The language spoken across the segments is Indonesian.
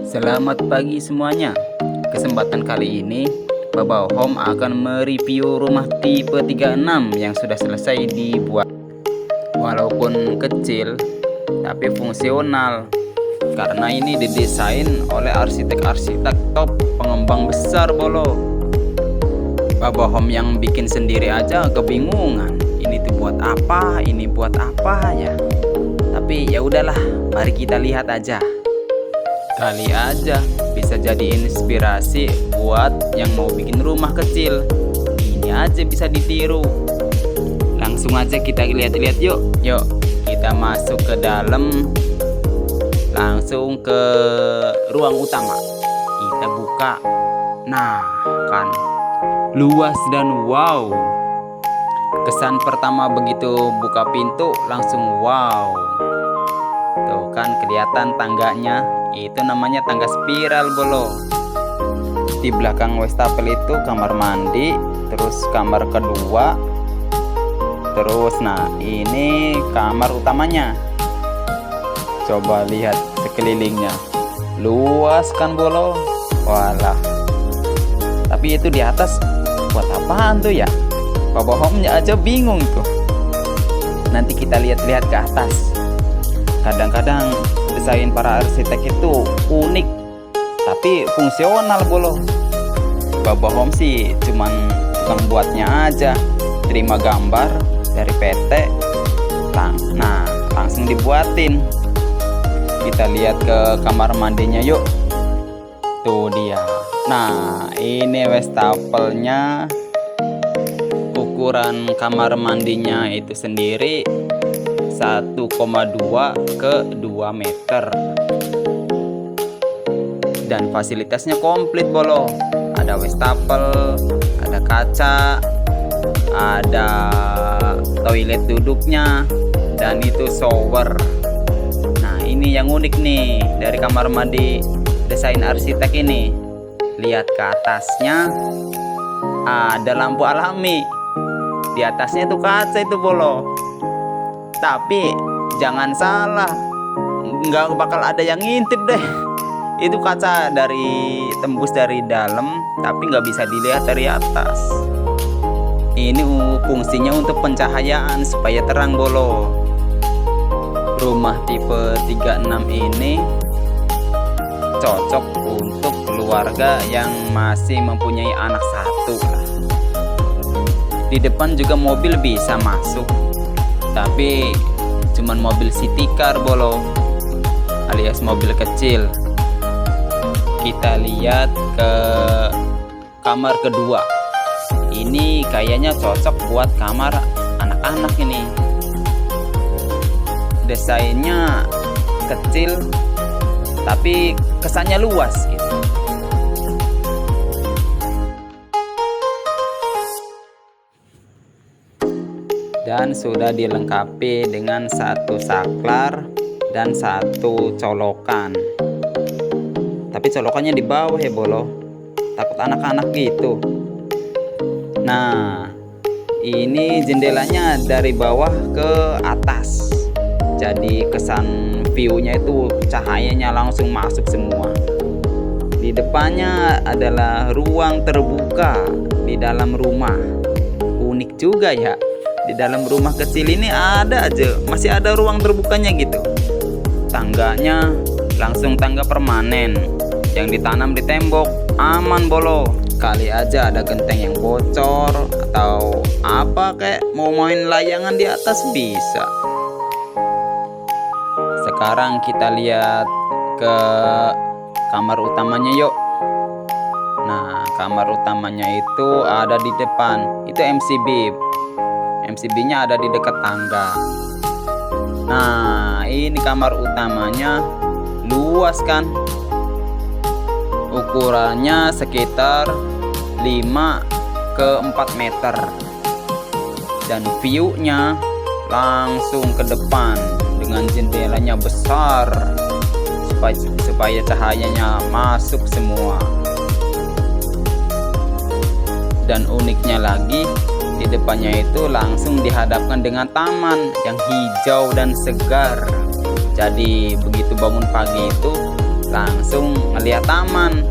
Selamat pagi semuanya. Kesempatan kali ini Baba Home akan mereview rumah tipe 36 yang sudah selesai dibuat. Walaupun kecil tapi fungsional, karena ini didesain oleh arsitek-arsitek top pengembang besar bolo. Baba Home yang bikin sendiri aja kebingungan. Ini tuh buat apa? Ini buat apa ya? Tapi ya udahlah, mari kita lihat aja. Kali aja bisa jadi inspirasi buat yang mau bikin rumah kecil. Ini aja bisa ditiru. Langsung aja kita lihat-lihat yuk. Yuk, kita masuk ke dalam. Langsung ke ruang utama. Kita buka. Nah, kan luas dan wow. Kesan pertama begitu buka pintu langsung wow. Tuh kan kelihatan tangganya. Itu namanya tangga spiral bolo. Di belakang wastafel itu kamar mandi, terus kamar kedua, terus nah ini kamar utamanya. Coba lihat sekelilingnya, luas kan bolo. Walah, tapi itu di atas buat apaan tuh ya? Baba Home-nya aja bingung tuh. Nanti kita lihat-lihat ke atas. Kadang-kadang desain para arsitek itu unik tapi fungsional bolo. Baba Home sih cuman tukang buatnya aja, terima gambar dari PT, nah langsung dibuatin. Kita lihat ke kamar mandinya yuk. Tuh dia. Nah ini wastafelnya. Ukuran kamar mandinya itu sendiri 1,2 ke 2 meter. Dan fasilitasnya komplit bolo. Ada wastafel, ada kaca, ada toilet duduknya, dan itu shower. Nah ini yang unik nih dari kamar mandi desain arsitek ini. Lihat ke atasnya, ada lampu alami. Di atasnya itu kaca itu bolo. Tapi jangan salah, nggak bakal ada yang ngintip deh. Itu kaca tembus dari dalam, tapi nggak bisa dilihat dari atas. Ini fungsinya untuk pencahayaan supaya terang bolo. Rumah tipe 36 ini cocok untuk keluarga yang masih mempunyai anak satu lah. Di depan juga mobil bisa masuk, tapi cuman mobil city car bolo, alias mobil kecil. Kita lihat ke kamar kedua. Ini kayaknya cocok buat kamar anak-anak ini. Desainnya kecil tapi kesannya luas gitu. Dan sudah dilengkapi dengan satu saklar dan satu colokan. Tapi colokannya di bawah ya bolo, takut anak-anak gitu. Nah ini jendelanya dari bawah ke atas, jadi kesan view-nya itu cahayanya langsung masuk semua. Di depannya adalah ruang terbuka di dalam rumah. Unik juga ya. Di dalam rumah kecil ini masih ada ruang terbukanya gitu. Tangganya langsung tangga permanen yang ditanam di tembok, aman bolo. Kali aja ada genteng yang bocor atau apa kayak mau main layangan di atas bisa. Sekarang kita lihat ke kamar utamanya yuk. Nah kamar utamanya itu ada di depan, itu MCB-nya ada di dekat tangga. Nah ini kamar utamanya luas kan, ukurannya sekitar 5 ke 4 meter, dan view-nya langsung ke depan dengan jendelanya besar supaya cahayanya masuk semua. Dan uniknya lagi, di depannya itu langsung dihadapkan dengan taman yang hijau dan segar. Jadi begitu bangun pagi itu langsung ngeliat taman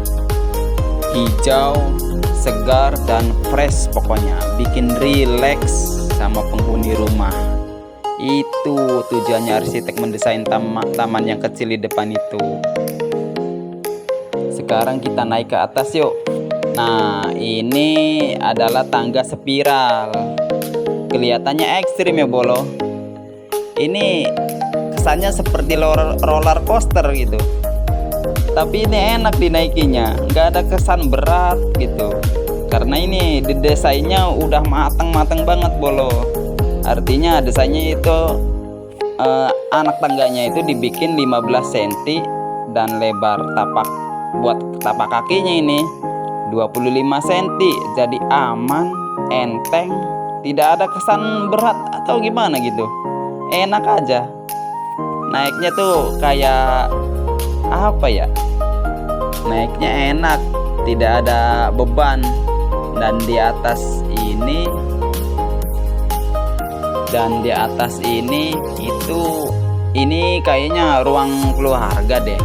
hijau, segar, dan fresh, pokoknya bikin rileks sama penghuni rumah. Itu tujuannya arsitek mendesain taman yang kecil di depan itu. Sekarang kita naik ke atas yuk. Nah, ini adalah tangga spiral. Kelihatannya ekstrim ya Bolo. Ini kesannya seperti roller coaster gitu. Tapi ini enak dinaikinya, nggak ada kesan berat gitu. Karena ini desainnya udah mateng banget Bolo. Artinya desainnya itu anak tangganya itu dibikin 15 cm dan lebar buat tapak kakinya ini 25 cm. Jadi aman, enteng, tidak ada kesan berat atau gimana gitu. Enak aja. Naiknya tuh kayak apa ya? Naiknya enak, tidak ada beban. Dan di atas ini ini kayaknya ruang keluarga deh.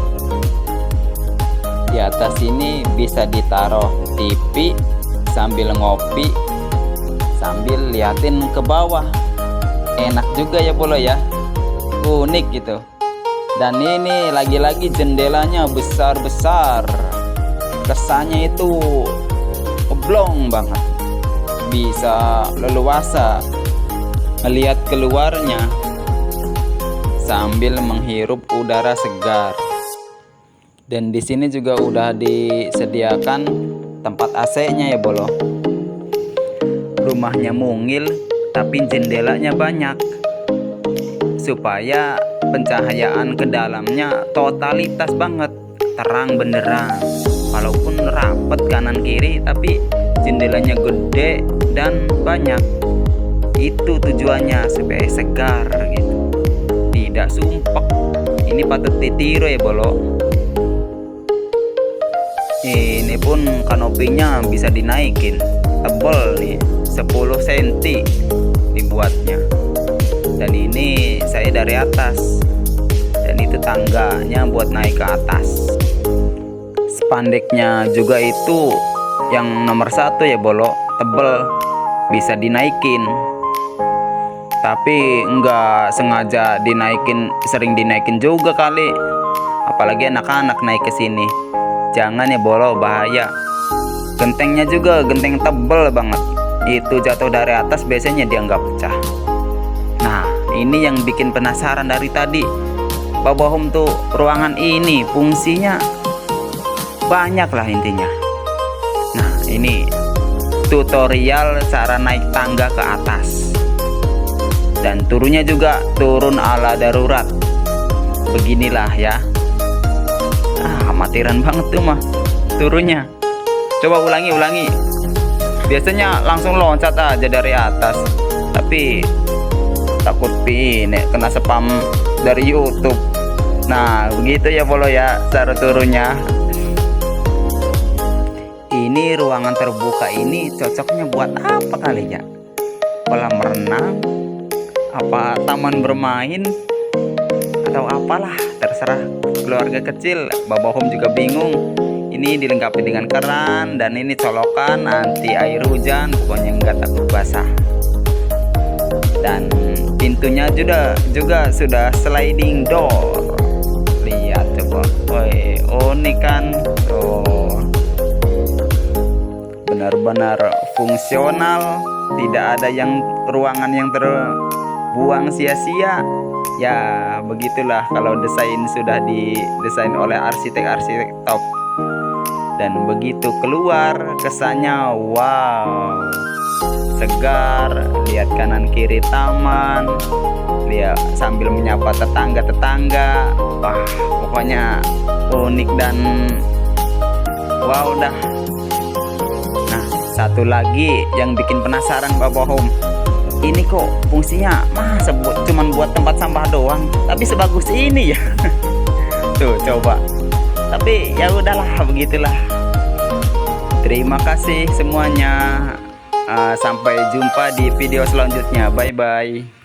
Di atas ini bisa ditaruh TV sambil ngopi, sambil liatin ke bawah. Enak juga ya Bolo ya, unik gitu. Dan ini lagi-lagi jendelanya besar-besar, kesannya itu oblong banget, bisa leluasa melihat keluarnya sambil menghirup udara segar. Dan di sini juga udah disediakan tempat AC-nya ya Bolo. Rumahnya mungil tapi jendelanya banyak supaya pencahayaan ke dalamnya totalitas banget, terang benderang. Walaupun rapet kanan kiri tapi jendelanya gede dan banyak. Itu tujuannya supaya segar gitu, tidak sumpek. Ini patut ditiru ya Bolo. Ini pun kanopinya bisa dinaikin, tebel nih 10 cm dibuatnya. Dan ini saya dari atas, dan itu tangganya buat naik ke atas. Spandeknya juga itu yang nomor 1 ya Bolo, tebel, bisa dinaikin. Tapi enggak sengaja dinaikin, sering dinaikin juga kali. Apalagi anak-anak naik ke sini. Jangan ya Bolo, bahaya. Gentengnya juga genteng tebel banget. Itu jatuh dari atas biasanya dia nggak pecah. Nah, ini yang bikin penasaran dari tadi. Baba Home tuh ruangan ini fungsinya banyak lah intinya. Nah, ini tutorial cara naik tangga ke atas. Dan turunnya juga turun ala darurat. Beginilah ya. Amatiran banget tuh mah turunnya. Coba ulangi. Biasanya langsung loncat aja dari atas. Tapi takut ini kena spam dari YouTube. Nah, begitu ya Bolo ya cara turunnya. Ini ruangan terbuka ini cocoknya buat apa kali ya? Kolam renang, apa taman bermain, atau apalah, terserah keluarga kecil. Baba Home juga bingung. Ini dilengkapi dengan keran dan ini colokan anti air hujan, pokoknya nggak takut basah. Dan pintunya juga sudah sliding door. Lihat coba, woi, unik kan? Oh, benar-benar fungsional, tidak ada ruangan yang terbuang sia-sia. Ya begitulah kalau desain sudah didesain oleh arsitek top. Dan begitu keluar kesannya wow, segar. Lihat kanan kiri taman, lihat sambil menyapa tetangga. Wah, pokoknya unik dan wow dah. Nah, satu lagi yang bikin penasaran Baba Home, ini kok fungsinya masa cuman buat tempat sampah doang, tapi sebagus ini ya. Tuh coba. Tapi ya udahlah, begitulah. Terima kasih semuanya. Sampai jumpa di video selanjutnya. Bye bye.